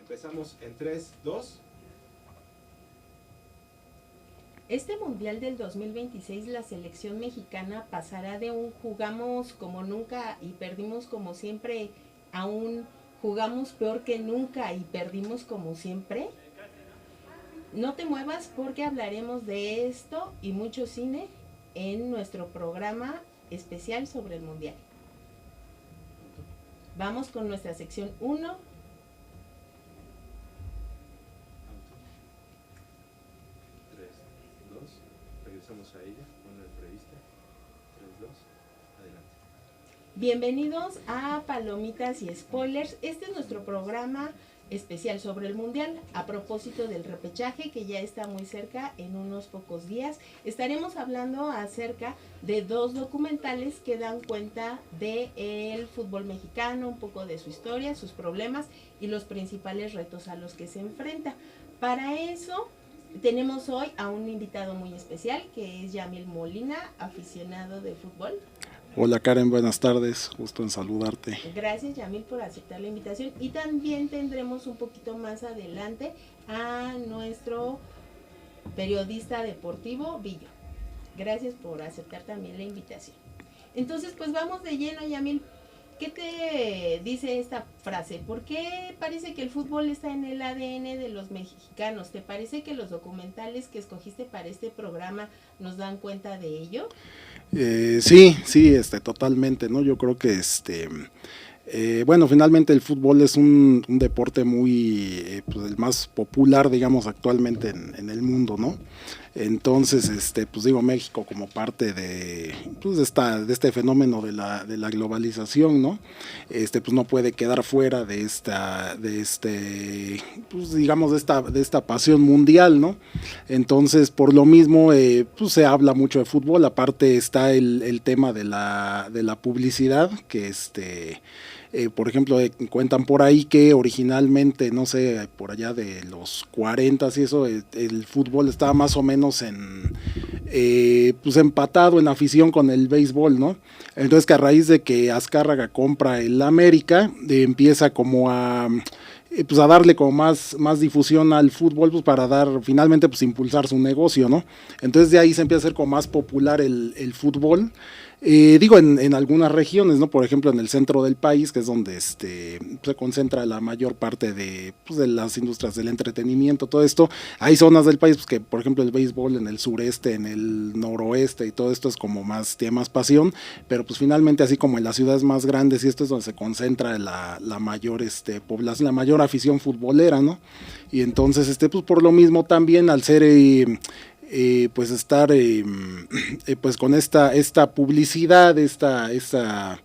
Empezamos en 3, 2. Este Mundial del 2026 la selección mexicana pasará de un jugamos como nunca y perdimos como siempre a un jugamos peor que nunca y perdimos como siempre. No te muevas porque hablaremos de esto y mucho cine en nuestro programa especial sobre el Mundial. Vamos con nuestra sección 1. Regresamos a ella con la entrevista. 3, 2, adelante. Bienvenidos a Palomitas y Spoilers. Este es nuestro programa especial sobre el Mundial. A propósito del repechaje que ya está muy cerca, en unos pocos días, estaremos hablando acerca de 2 documentales que dan cuenta del fútbol mexicano, un poco de su historia, sus problemas y los principales retos a los que se enfrenta. Para eso tenemos hoy a un invitado muy especial que es Yamil Molina, aficionado de fútbol. Hola Karen, buenas tardes, gusto en saludarte. Gracias Yamil por aceptar la invitación y también tendremos un poquito más adelante a nuestro periodista deportivo Villo. Gracias por aceptar también la invitación. Entonces pues vamos de lleno Yamil. ¿Qué te dice esta frase? ¿Por qué parece que el fútbol está en el ADN de los mexicanos? ¿Te parece que los documentales que escogiste para este programa nos dan cuenta de ello? Sí, totalmente, ¿no? Yo creo que bueno, finalmente el fútbol es un deporte muy, pues el más popular, digamos, actualmente en el mundo, ¿no? Entonces, pues digo, México como parte de, pues de este fenómeno de la globalización, ¿no? Pues no puede quedar fuera de pues digamos, de esta pasión mundial, ¿no? Entonces, por lo mismo, pues se habla mucho de fútbol. Aparte está el tema de la publicidad, que por ejemplo, cuentan por ahí que originalmente, no sé, por allá de los 40 y eso, el fútbol estaba más o menos pues empatado en afición con el béisbol, ¿no? Entonces que a raíz de que Azcárraga compra el América, empieza como pues a darle como más difusión al fútbol, pues para finalmente pues impulsar su negocio, ¿no? Entonces de ahí se empieza a hacer como más popular el fútbol. Digo, en algunas regiones, ¿no? Por ejemplo, en el centro del país, que es donde se concentra la mayor parte pues, de las industrias del entretenimiento, todo esto. Hay zonas del país, pues, que por ejemplo el béisbol en el sureste, en el noroeste y todo esto es como tiene más pasión, pero pues finalmente así como en las ciudades más grandes y esto es donde se concentra la mayor población, la mayor afición futbolera, ¿no? Y entonces, pues por lo mismo también al ser... pues estar pues con esta publicidad, esta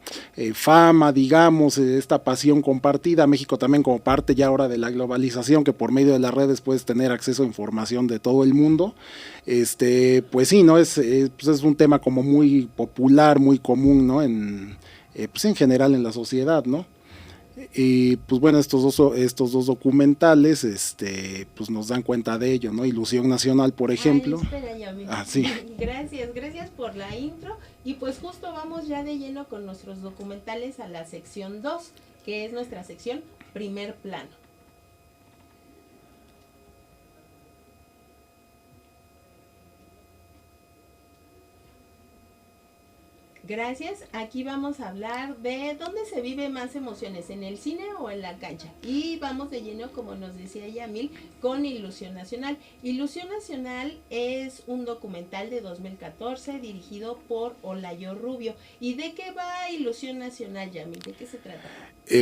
fama, digamos, esta pasión compartida. México también como parte ya ahora de la globalización, que por medio de las redes puedes tener acceso a información de todo el mundo. Pues sí, ¿no? Pues es un tema como muy popular, muy común, ¿no? Pues en general en la sociedad, ¿no? Y pues bueno, estos dos documentales pues nos dan cuenta de ello, ¿no? Ilusión Nacional, por ejemplo. Espera, ya, sí. Gracias por la intro. Y pues justo vamos ya de lleno con nuestros documentales a la sección 2, que es nuestra sección Primer Plano. Gracias, aquí vamos a hablar de dónde se vive más emociones, en el cine o en la cancha. Y vamos de lleno, como nos decía Yamil, con Ilusión Nacional. Ilusión Nacional es un documental de 2014 dirigido por Olayo Rubio. ¿Y de qué va Ilusión Nacional, Yamil? ¿De qué se trata?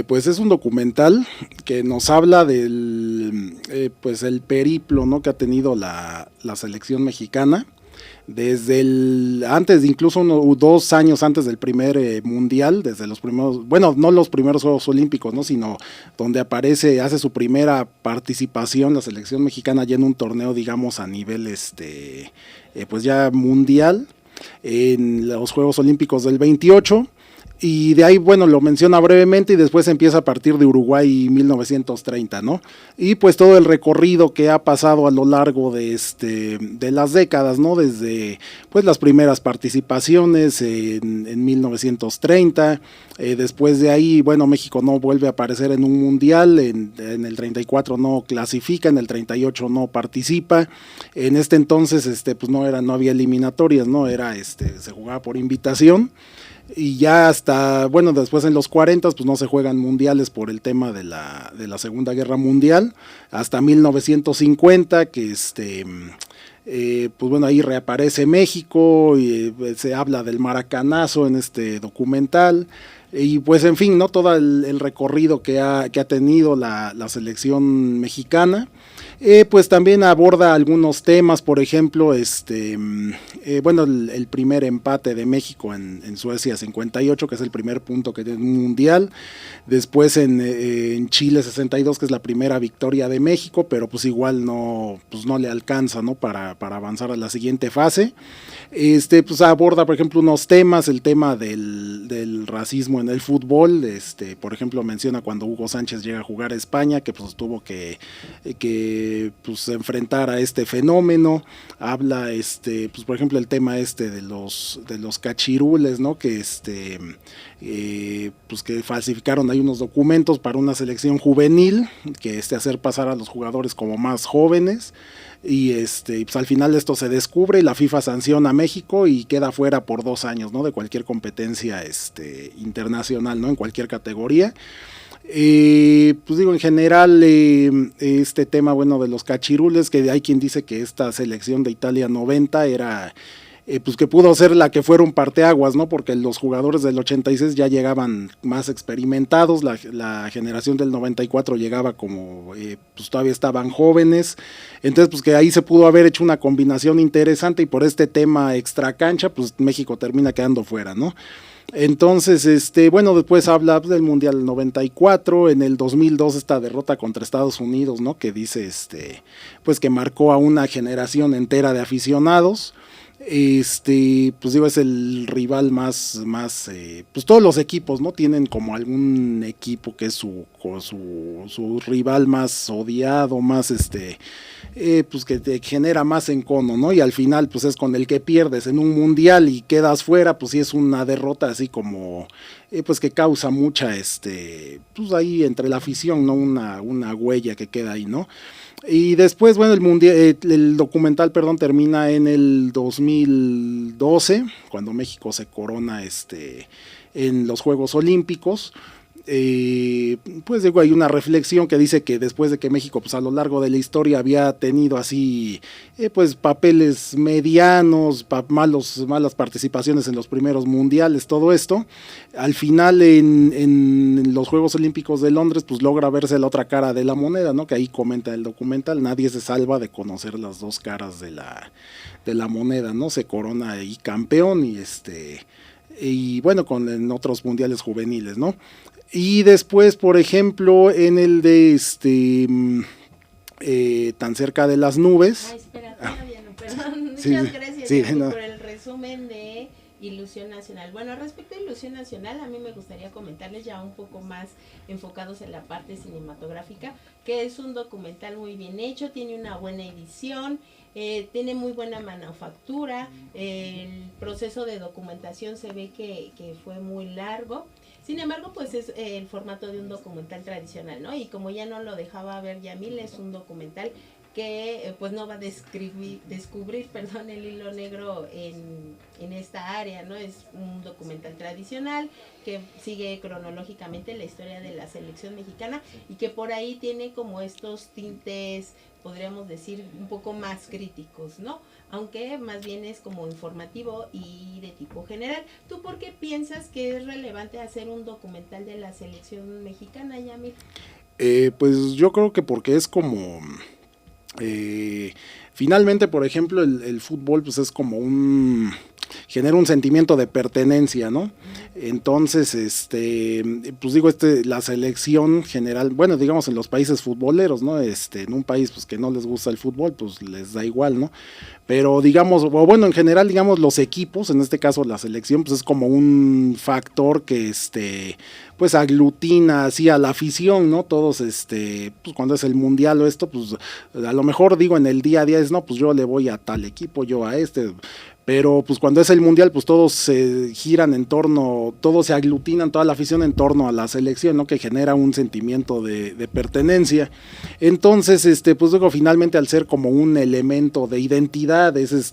Pues es un documental que nos habla del pues el periplo, ¿no? Que ha tenido la selección mexicana. Desde antes, incluso 2 años antes del primer mundial, desde los primeros, bueno, no los primeros Juegos Olímpicos, ¿no? Sino donde hace su primera participación la selección mexicana ya en un torneo, digamos, a nivel pues ya mundial, en los Juegos Olímpicos del 28. Y de ahí, bueno, lo menciona brevemente y después empieza a partir de Uruguay 1930, ¿no? Y pues todo el recorrido que ha pasado a lo largo de las décadas, ¿no? Desde pues las primeras participaciones en 1930, después de ahí, bueno, México no vuelve a aparecer en un mundial, en el 34 no clasifica, en el 38 no participa, en este entonces pues no había eliminatorias, ¿no? Se jugaba por invitación. Y ya hasta, bueno, después en los 40 pues no se juegan mundiales por el tema de la Segunda Guerra Mundial, hasta 1950 que pues bueno, ahí reaparece México y se habla del maracanazo en este documental. Y pues en fin, ¿no? Todo el recorrido que ha tenido la selección mexicana. Pues también aborda algunos temas, por ejemplo, bueno, el primer empate de México en Suecia 58, que es el primer punto que tiene un mundial. Después en Chile 62, que es la primera victoria de México, pero pues igual pues no le alcanza, ¿no? Para avanzar a la siguiente fase. Pues aborda, por ejemplo, unos temas, el tema del racismo en el fútbol. Por ejemplo, menciona cuando Hugo Sánchez llega a jugar a España, que pues tuvo que pues enfrentar a este fenómeno. Habla, pues por ejemplo, el tema de los cachirules, ¿no? Que pues que falsificaron ahí unos documentos para una selección juvenil, que hacer pasar a los jugadores como más jóvenes. Y pues al final esto se descubre y la FIFA sanciona a México y queda fuera por 2 años, ¿no? De cualquier competencia internacional, ¿no? En cualquier categoría. Pues digo, en general, este tema, bueno, de los cachirules, que hay quien dice que esta selección de Italia 90 era, pues que pudo ser la que fuera un parteaguas, ¿no? Porque los jugadores del 86 ya llegaban más experimentados, la generación del 94 llegaba como, pues todavía estaban jóvenes, entonces pues que ahí se pudo haber hecho una combinación interesante y por este tema extracancha, pues México termina quedando fuera, ¿no? Entonces, bueno, después habla del Mundial 94, en el 2002 esta derrota contra Estados Unidos, ¿no? Que dice, pues que marcó a una generación entera de aficionados. Pues digo, es el rival más, pues todos los equipos, ¿no? Tienen como algún equipo que es su rival más odiado, más pues que te genera más encono, ¿no? Y al final, pues es con el que pierdes en un mundial y quedas fuera, pues sí es una derrota así como, pues que causa mucha, pues ahí entre la afición, ¿no? Una huella que queda ahí, ¿no? Y después, bueno, el documental, perdón, termina en el 2012, cuando México se corona en los Juegos Olímpicos. Pues digo, hay una reflexión que dice que después de que México pues a lo largo de la historia había tenido así pues papeles medianos, malas participaciones en los primeros mundiales, todo esto, al final en los Juegos Olímpicos de Londres pues logra verse la otra cara de la moneda, ¿no? Que ahí comenta el documental, nadie se salva de conocer las dos caras de la moneda, ¿no? Se corona ahí campeón y bueno, en otros mundiales juveniles, ¿no? Y después, por ejemplo, en el de Tan cerca de las nubes. Ay, espera, todavía no, perdón. Sí, Muchas gracias sí, Yami, no. por el resumen de Ilusión Nacional. Bueno, respecto a Ilusión Nacional, a mí me gustaría comentarles ya un poco más enfocados en la parte cinematográfica, que es un documental muy bien hecho, tiene una buena edición, tiene muy buena manufactura, el proceso de documentación se ve que fue muy largo. Sin embargo, pues es el formato de un documental tradicional, ¿no? Y como ya no lo dejaba ver Yamil, es un documental que pues no va a descubrir el hilo negro en esta área, ¿no? Es un documental tradicional que sigue cronológicamente la historia de la selección mexicana y que por ahí tiene como estos tintes, podríamos decir, un poco más críticos, ¿no? Aunque más bien es como informativo y de tipo general. ¿Tú por qué piensas que es relevante hacer un documental de la selección mexicana, Yamil? Pues yo creo que porque es como... finalmente, por ejemplo, el fútbol pues es como genera un sentimiento de pertenencia, ¿no? Entonces, pues digo, la selección general, bueno, digamos en los países futboleros, ¿no? En un país pues que no les gusta el fútbol, pues les da igual, ¿no? Pero digamos, o bueno, en general, digamos, los equipos, en este caso la selección, pues es como un factor que pues aglutina así a la afición, ¿no? Todos, pues cuando es el mundial o esto, pues a lo mejor digo en el día a día es, no, pues yo le voy a tal equipo, yo a pero pues cuando es el mundial, pues todos se giran en torno, todos se aglutinan, toda la afición en torno a la selección, ¿no? Que genera un sentimiento de pertenencia. Entonces, pues digo, finalmente al ser como un elemento de identidad, es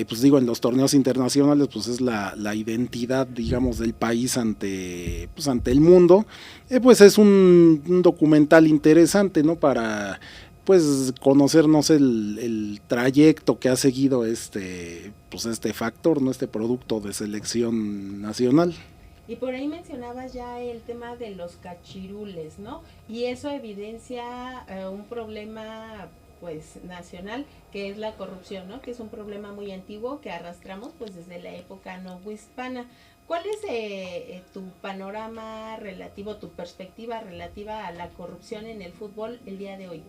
pues digo, en los torneos internacionales, pues es la identidad, digamos, del país ante el mundo, pues es un documental interesante, ¿no? Para pues conocernos el trayecto que ha seguido pues este factor, ¿no? Este producto de selección nacional. Y por ahí mencionabas ya el tema de los cachirules, ¿no? Y eso evidencia un problema pues nacional, que es la corrupción, ¿no? Que es un problema muy antiguo que arrastramos pues desde la época novohispana. ¿Cuál es tu panorama relativo, tu perspectiva relativa a la corrupción en el fútbol el día de hoy?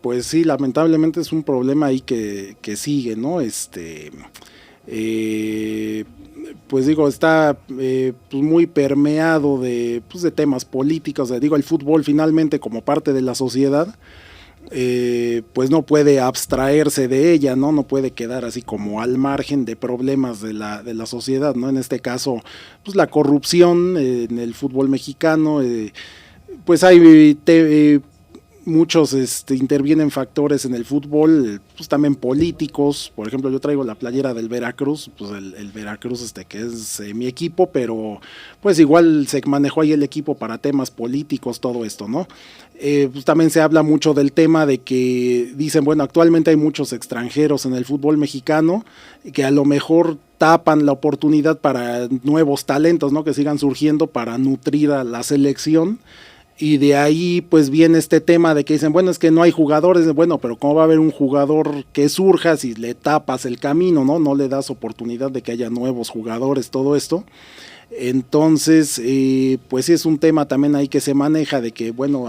Pues sí, lamentablemente es un problema ahí que sigue, ¿no? Pues digo, está pues muy permeado de temas políticos, digo, el fútbol finalmente como parte de la sociedad, pues no puede abstraerse de ella, no puede quedar así como al margen de problemas de la sociedad, ¿no? En este caso, pues la corrupción en el fútbol mexicano, pues hay muchos intervienen factores en el fútbol, pues también políticos. Por ejemplo, yo traigo la playera del Veracruz, pues el Veracruz que es mi equipo, pero pues igual se manejó ahí el equipo para temas políticos, todo esto, ¿no? Pues también se habla mucho del tema de que dicen, bueno, actualmente hay muchos extranjeros en el fútbol mexicano que a lo mejor tapan la oportunidad para nuevos talentos, ¿no? Que sigan surgiendo para nutrir a la selección. Y de ahí pues viene este tema de que dicen, bueno, es que no hay jugadores, bueno, pero ¿cómo va a haber un jugador que surja si le tapas el camino, no le das oportunidad de que haya nuevos jugadores, todo esto? Entonces, pues sí es un tema también ahí que se maneja de que, bueno,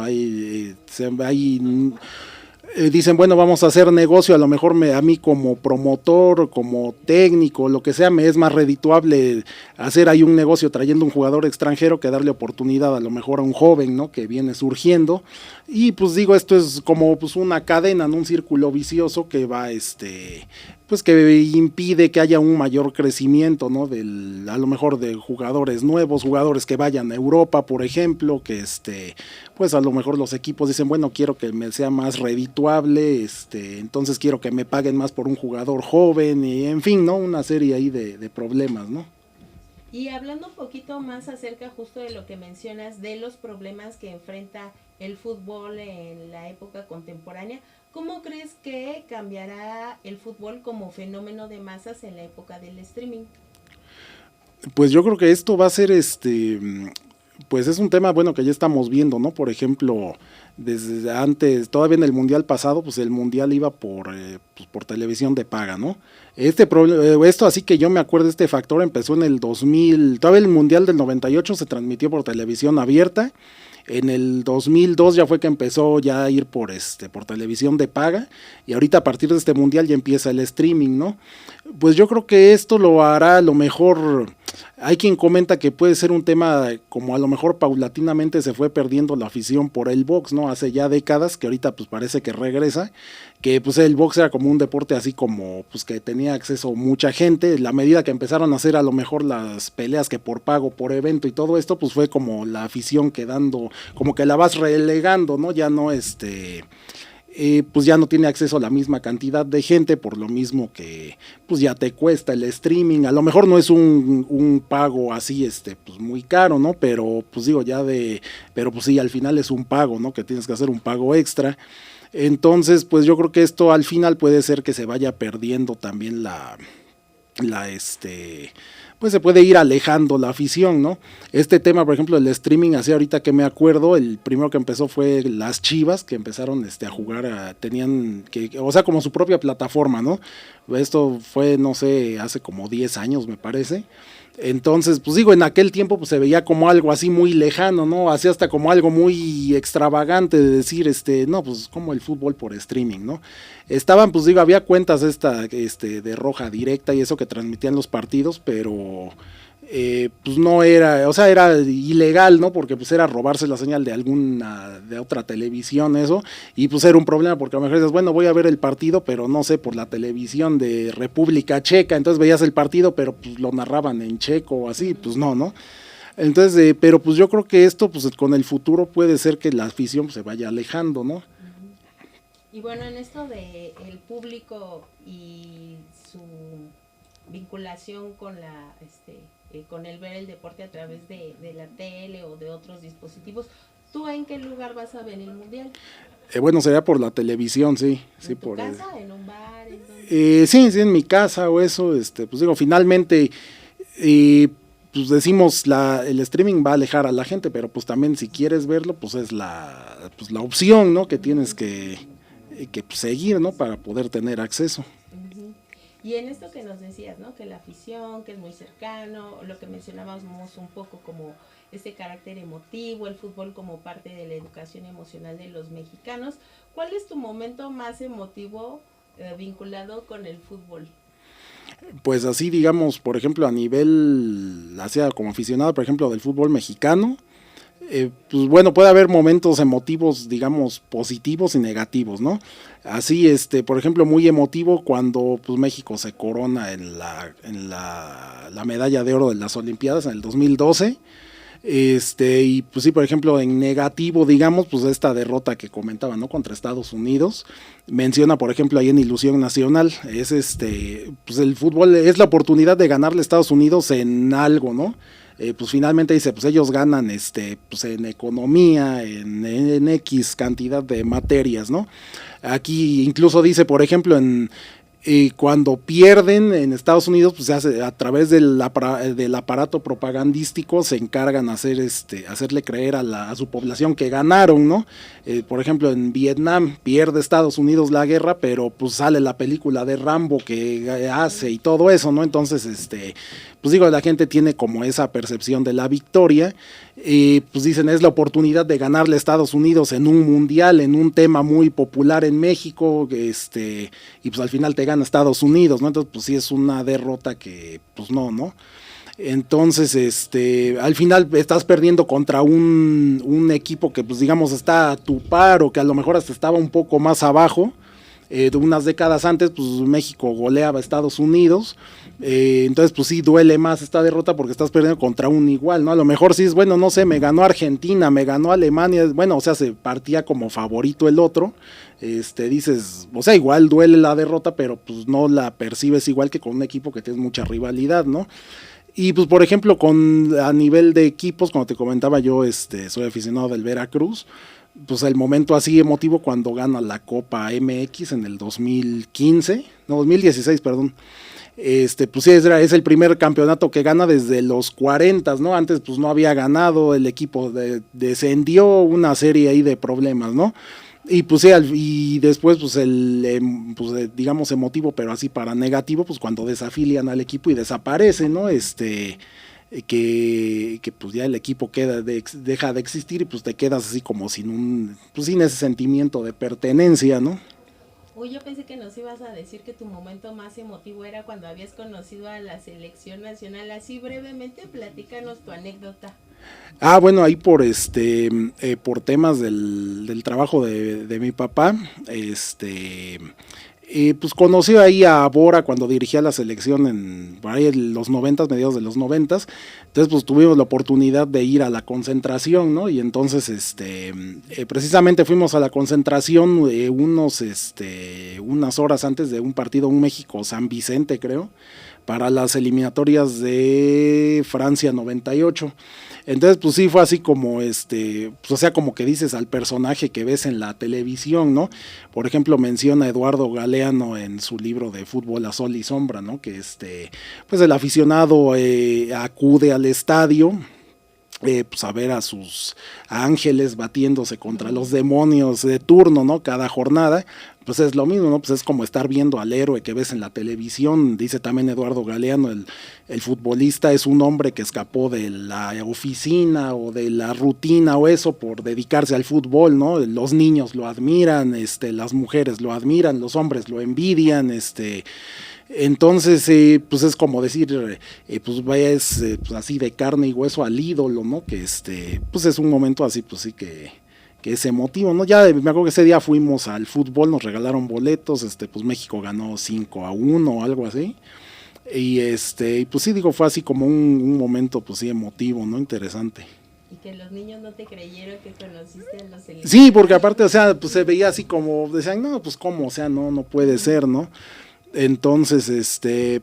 dicen, bueno, vamos a hacer negocio, a lo mejor a mí como promotor, como técnico, lo que sea, me es más redituable hacer ahí un negocio trayendo un jugador extranjero que darle oportunidad a lo mejor a un joven, ¿no? Que viene surgiendo. Y pues digo, esto es como pues una cadena, ¿no? Un círculo vicioso que va, pues que impide que haya un mayor crecimiento, ¿no? A lo mejor de jugadores nuevos, jugadores que vayan a Europa, por ejemplo, que pues a lo mejor los equipos dicen, bueno, quiero que me sea más redituable, entonces quiero que me paguen más por un jugador joven, y en fin, ¿no? Una serie ahí de problemas, ¿no? Y hablando un poquito más acerca justo de lo que mencionas, de los problemas que enfrenta el fútbol en la época contemporánea, ¿cómo crees que cambiará el fútbol como fenómeno de masas en la época del streaming? Pues yo creo que esto va a ser pues es un tema bueno que ya estamos viendo, ¿no? Por ejemplo, desde antes, todavía en el mundial pasado, pues el mundial iba por televisión de paga, ¿no? Esto así que yo me acuerdo, este factor empezó en el 2000, todavía el mundial del 98 se transmitió por televisión abierta. En el 2002 ya fue que empezó ya a ir por televisión de paga, y ahorita a partir de este mundial ya empieza el streaming, ¿no? Pues yo creo que esto lo hará a lo mejor. Hay quien comenta que puede ser un tema como a lo mejor paulatinamente se fue perdiendo la afición por el box, ¿no? Hace ya décadas, que ahorita pues parece que regresa, que pues el box era como un deporte así como pues que tenía acceso mucha gente. La medida que empezaron a hacer a lo mejor las peleas que por pago, por evento y todo esto, pues fue como la afición quedando, como que la vas relegando, ¿no? Ya no pues ya no tiene acceso a la misma cantidad de gente, por lo mismo que pues ya te cuesta el streaming. A lo mejor no es un pago así pues muy caro, ¿no? Pero pues digo pero pues sí, al final es un pago, ¿no? Que tienes que hacer un pago extra. Entonces pues yo creo que esto al final puede ser que se vaya perdiendo también pues se puede ir alejando la afición, ¿no? Este tema, por ejemplo, el streaming, así ahorita que me acuerdo, el primero que empezó fue las Chivas, que empezaron a jugar, tenían, o sea, como su propia plataforma, ¿no? Esto fue, no sé, hace como 10 años, me parece. Entonces, pues digo, en aquel tiempo pues se veía como algo así muy lejano, ¿no? Así hasta como algo muy extravagante de decir, no, pues como el fútbol por streaming, ¿no? Estaban, pues digo, había cuentas de Roja Directa y eso que transmitían los partidos, pero pues no era, o sea, era ilegal, ¿no? Porque pues era robarse la señal de otra televisión, eso, y pues era un problema porque a lo mejor dices, bueno, voy a ver el partido, pero no sé, por la televisión de República Checa, entonces veías el partido, pero pues lo narraban en checo o así, pues no. Entonces, pero pues yo creo que esto, pues con el futuro puede ser que la afición pues, se vaya alejando, ¿no? Y bueno, en esto de el público y su vinculación con con el ver el deporte a través de la tele o de otros dispositivos, ¿tú en qué lugar vas a ver el mundial? Bueno, sería por la televisión, sí. ¿En tu casa? ¿En un bar? Sí, en mi casa o eso, pues digo, finalmente, pues decimos, el streaming va a alejar a la gente, pero pues también si quieres verlo, pues es la opción, ¿no? Que tienes que seguir, ¿no? Para poder tener acceso. Y en esto que nos decías, ¿no? Que la afición, que es muy cercano, lo que mencionábamos un poco como ese carácter emotivo, el fútbol como parte de la educación emocional de los mexicanos. ¿Cuál es tu momento más emotivo vinculado con el fútbol? Pues así, digamos, por ejemplo, a nivel, hacia como aficionado, por ejemplo, del fútbol mexicano, pues bueno, puede haber momentos emotivos, digamos, positivos y negativos, ¿no? Así, por ejemplo, muy emotivo cuando pues México se corona en la medalla de oro de las Olimpiadas en el 2012. Y pues sí, por ejemplo, en negativo, digamos, pues esta derrota que comentaba, ¿no? Contra Estados Unidos. Menciona, por ejemplo, ahí en Ilusión Nacional, es pues el fútbol es la oportunidad de ganarle a Estados Unidos en algo, ¿no? Pues finalmente dice, pues ellos ganan pues en economía, en X cantidad de materias, ¿no? Aquí incluso dice, por ejemplo, cuando pierden en Estados Unidos, pues se hace a través del aparato propagandístico, se encargan a hacerle creer a su población que ganaron, ¿no? Por ejemplo, en Vietnam pierde Estados Unidos la guerra, pero pues sale la película de Rambo que hace y todo eso, ¿no? Entonces, pues digo, la gente tiene como esa percepción de la victoria, pues dicen, es la oportunidad de ganarle a Estados Unidos en un mundial, en un tema muy popular en México, y pues al final te gana Estados Unidos, ¿no? Entonces, pues sí es una derrota que, pues no. Entonces, al final estás perdiendo contra un equipo que, pues digamos, está a tu par o que a lo mejor hasta estaba un poco más abajo. De unas décadas antes, pues México goleaba a Estados Unidos, entonces pues sí duele más esta derrota porque estás perdiendo contra un igual, ¿no? A lo mejor sí es, bueno, no sé, me ganó Argentina, me ganó Alemania, bueno, o sea, se partía como favorito el otro, dices, o sea, igual duele la derrota, pero pues no la percibes igual que con un equipo que tienes mucha rivalidad, ¿no? Y pues por ejemplo, a nivel de equipos, como te comentaba yo, soy aficionado del Veracruz, pues el momento así emotivo cuando gana la Copa MX en el 2016, perdón. Pues sí, es el primer campeonato que gana desde los 40, ¿no? Antes pues no había ganado, el equipo descendió, una serie ahí de problemas, ¿no? Y pues sí, y después pues digamos emotivo, pero así para negativo, pues cuando desafilian al equipo y desaparece, ¿no? Que pues ya el equipo deja de existir y pues te quedas así como sin ese sentimiento de pertenencia, ¿no? Uy, yo pensé que nos ibas a decir que tu momento más emotivo era cuando habías conocido a la selección nacional. Así brevemente, platícanos tu anécdota. Bueno, ahí por temas del trabajo de mi papá, pues conocí ahí a Bora cuando dirigía la selección por ahí en los 90, mediados de los 90. Entonces pues tuvimos la oportunidad de ir a la concentración, ¿no? Y entonces precisamente fuimos a la concentración unas horas antes de un partido, un México-San Vicente, creo, para las eliminatorias de Francia 98. Entonces, pues sí fue así como pues, o sea, como que dices al personaje que ves en la televisión, ¿no? Por ejemplo, menciona Eduardo Galeano en su libro de Fútbol a Sol y Sombra, ¿no? Que pues el aficionado acude al estadio, pues a ver a sus ángeles batiéndose contra los demonios de turno, ¿no? Cada jornada, pues es lo mismo, ¿no? Pues es como estar viendo al héroe que ves en la televisión. Dice también Eduardo Galeano, el futbolista es un hombre que escapó de la oficina o de la rutina o eso por dedicarse al fútbol, ¿no? Los niños lo admiran, las mujeres lo admiran, los hombres lo envidian, entonces, pues es como decir, pues vaya, es pues así de carne y hueso al ídolo, ¿no? Que pues es un momento así, pues sí que es emotivo, ¿no? Ya me acuerdo que ese día fuimos al fútbol, nos regalaron boletos, pues México ganó 5-1 o algo así. Y pues sí, digo, fue así como un momento, pues sí, emotivo, ¿no? Interesante. Y que los niños no te creyeron que conociste en los seleccionados. Sí, porque aparte, o sea, pues se veía así como, decían, no, pues cómo, o sea, no puede ser, ¿no? Entonces,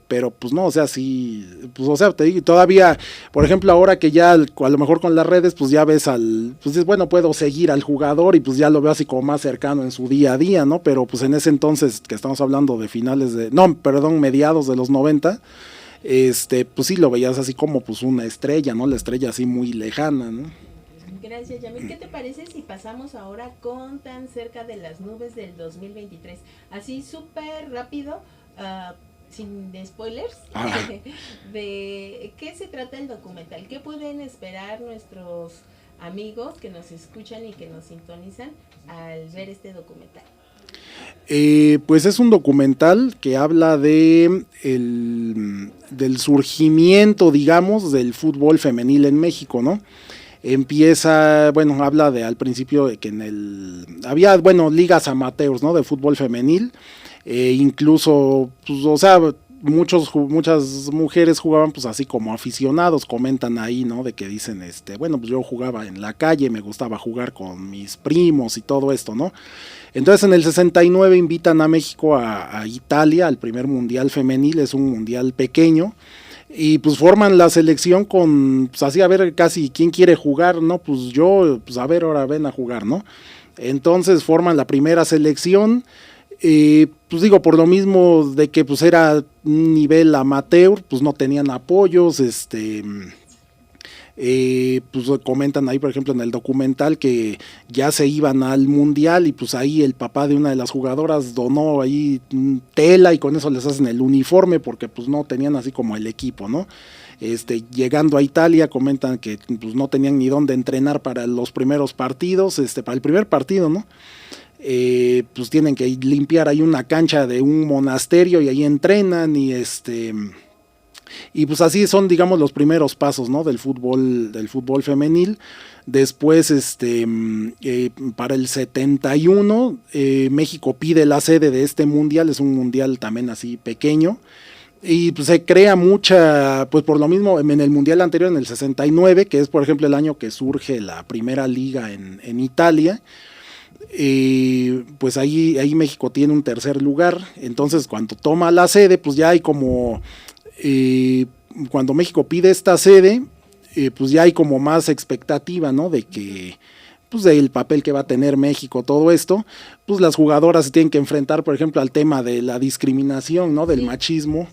pero pues no, o sea, sí, pues o sea, te digo, todavía, por ejemplo, ahora que ya a lo mejor con las redes, pues ya ves pues bueno, puedo seguir al jugador y pues ya lo veo así como más cercano en su día a día, ¿no? Pero pues en ese entonces, que estamos hablando de mediados de los 90, pues sí lo veías así como pues una estrella, ¿no? La estrella así muy lejana, ¿no? Gracias, Yamil. ¿Qué te parece si pasamos ahora con Tan cerca de las nubes del 2023? Así súper rápido, sin spoilers, de qué se trata el documental. ¿Qué pueden esperar nuestros amigos que nos escuchan y que nos sintonizan al ver este documental? Pues es un documental que habla del surgimiento, digamos, del fútbol femenil en México, ¿no? Empieza, bueno, habla al principio de que había, bueno, ligas amateurs, ¿no? De fútbol femenil, incluso, pues, o sea, muchas mujeres jugaban pues así como aficionados, comentan ahí, ¿no? De que dicen, bueno, pues yo jugaba en la calle, me gustaba jugar con mis primos y todo esto, ¿no? Entonces en el 69 invitan a México a Italia, al primer mundial femenil, es un mundial pequeño, y pues forman la selección con, pues así a ver casi quién quiere jugar, ¿no? Pues yo, pues a ver, ahora ven a jugar, ¿no? Entonces forman la primera selección, pues digo, por lo mismo de que pues era un nivel amateur, pues no tenían apoyos, pues comentan ahí, por ejemplo, en el documental que ya se iban al mundial y pues ahí el papá de una de las jugadoras donó ahí tela y con eso les hacen el uniforme porque pues no tenían así como el equipo, ¿no? Llegando a Italia comentan que pues no tenían ni dónde entrenar para los primeros partidos, para el primer partido, ¿no? Pues tienen que limpiar ahí una cancha de un monasterio y ahí entrenan y pues así son, digamos, los primeros pasos, ¿no? del fútbol femenil. Después, para el 71, México pide la sede de este mundial, es un mundial también así pequeño, y pues se crea mucha, pues por lo mismo en el mundial anterior, en el 69, que es por ejemplo el año que surge la primera liga en Italia, pues ahí México tiene un tercer lugar. Entonces cuando toma la sede, pues ya hay como... cuando México pide esta sede, pues ya hay como más expectativa, ¿no? De que, pues del papel que va a tener México, todo esto, pues las jugadoras se tienen que enfrentar, por ejemplo, al tema de la discriminación, ¿no? Del machismo,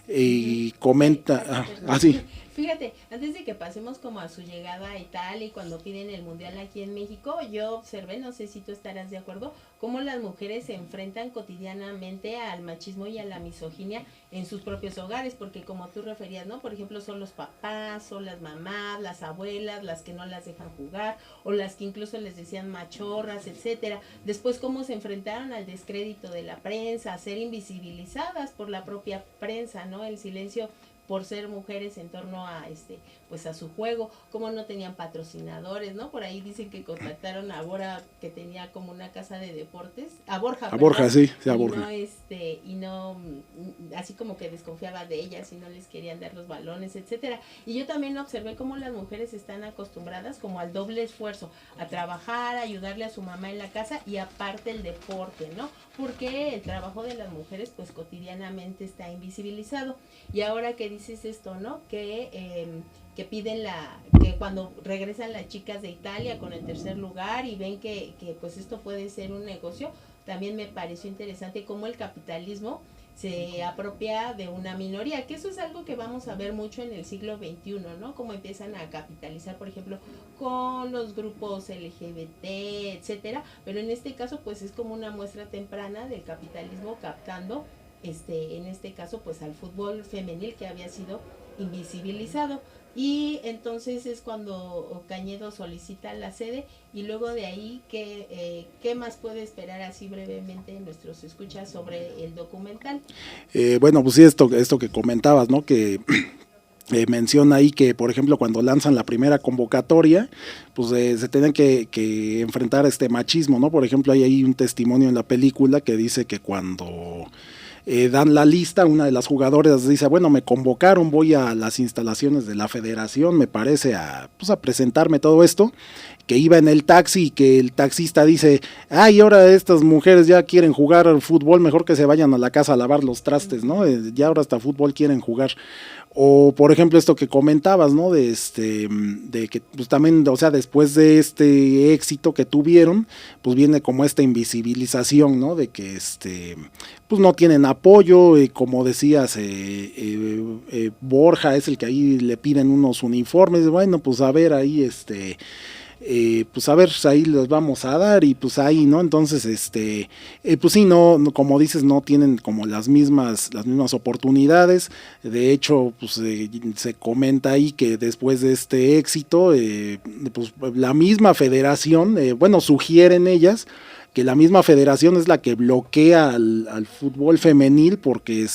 y comenta, así. Fíjate, antes de que pasemos como a su llegada a Italia y cuando piden el mundial aquí en México, yo observé, no sé si tú estarás de acuerdo, cómo las mujeres se enfrentan cotidianamente al machismo y a la misoginia en sus propios hogares, porque como tú referías, ¿no? Por ejemplo, son los papás, son las mamás, las abuelas, las que no las dejan jugar, o las que incluso les decían machorras, etcétera. Después cómo se enfrentaron al descrédito de la prensa, a ser invisibilizadas por la propia prensa, ¿no? El silencio por ser mujeres en torno a pues a su juego, como no tenían patrocinadores, ¿no? Por ahí dicen que contactaron a Bora, que tenía como una casa de deportes, a Borja, sí, a Borja. Y no, así como que desconfiaba de ellas y no les querían dar los balones, etcétera. Y yo también observé cómo las mujeres están acostumbradas como al doble esfuerzo, a trabajar, a ayudarle a su mamá en la casa y aparte el deporte, ¿no? Porque el trabajo de las mujeres pues cotidianamente está invisibilizado. Y ahora que dices esto, ¿no? Que que piden que cuando regresan las chicas de Italia con el tercer lugar y ven que pues esto puede ser un negocio, también me pareció interesante cómo el capitalismo se apropia de una minoría, que eso es algo que vamos a ver mucho en el siglo XXI, ¿no? Cómo empiezan a capitalizar, por ejemplo, con los grupos LGBT, etcétera, pero en este caso pues es como una muestra temprana del capitalismo captando en este caso pues al fútbol femenil que había sido invisibilizado. Y entonces es cuando Cañedo solicita la sede y luego de ahí, ¿qué más puede esperar así brevemente nuestros escuchas sobre el documental? Bueno, pues sí, esto que comentabas, ¿no? Que menciona ahí que, por ejemplo, cuando lanzan la primera convocatoria, pues se tienen que enfrentar a este machismo, ¿no? Por ejemplo, hay un testimonio en la película que dice que cuando dan la lista, una de las jugadoras dice, bueno, me convocaron, voy a las instalaciones de la federación, me parece, a presentarme todo esto, que iba en el taxi y que el taxista dice, ay, ahora estas mujeres ya quieren jugar al fútbol, mejor que se vayan a la casa a lavar los trastes, ¿no? Ya ahora hasta fútbol quieren jugar. O por ejemplo esto que comentabas, ¿no? De que pues también, o sea, después de este éxito que tuvieron, pues viene como esta invisibilización, ¿no? De que pues no tienen apoyo, como decías, Borja es el que ahí le piden unos uniformes, bueno, pues a ver ahí pues a ver, ahí los vamos a dar y pues ahí, ¿no? Entonces, pues sí, no, como dices, no tienen como las mismas oportunidades. De hecho, pues se comenta ahí que después de este éxito, pues la misma federación, bueno, sugieren ellas que la misma federación es la que bloquea al fútbol femenil porque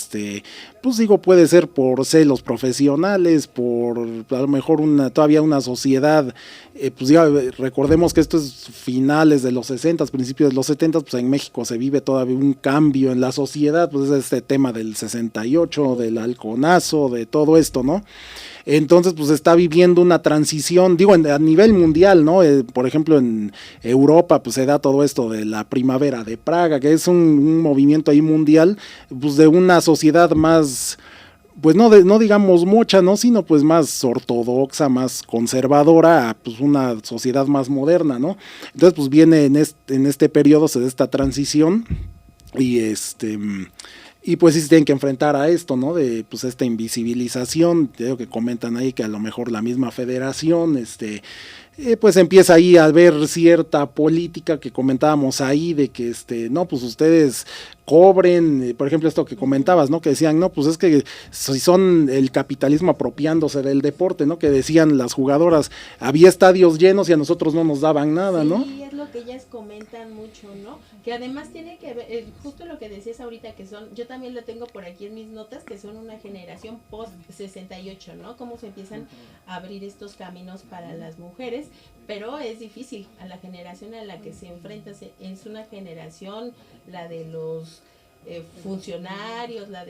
pues digo, puede ser por celos profesionales, por a lo mejor todavía una sociedad, pues ya recordemos que esto es finales de los 60, principios de los 70, pues en México se vive todavía un cambio en la sociedad, pues es este tema del 68, del halconazo, de todo esto, ¿no? Entonces, pues está viviendo una transición, digo, a nivel mundial, ¿no? Por ejemplo, en Europa, pues se da todo esto de la primavera de Praga, que es un movimiento ahí mundial, pues de una sociedad más, pues no digamos mocha, ¿no? Sino pues más ortodoxa, más conservadora, a pues una sociedad más moderna, ¿no? Entonces, pues viene en este periodo, se da esta transición y pues sí se tienen que enfrentar a esto, ¿no? De pues esta invisibilización, creo que comentan ahí que a lo mejor la misma federación, pues empieza ahí a haber cierta política que comentábamos ahí de que no, pues ustedes cobren, por ejemplo esto que comentabas, ¿no? Que decían, no, pues es que si son el capitalismo apropiándose del deporte, ¿no? Que decían las jugadoras, había estadios llenos y a nosotros no nos daban nada, sí, ¿no? Sí, es lo que ellas comentan mucho, ¿no? Que además tiene que ver, justo lo que decías ahorita, que son, yo también lo tengo por aquí en mis notas, que son una generación post 68, ¿no? Cómo se empiezan a abrir estos caminos para las mujeres, pero es difícil, a la generación a la que se enfrenta, es una generación, la de los funcionarios, la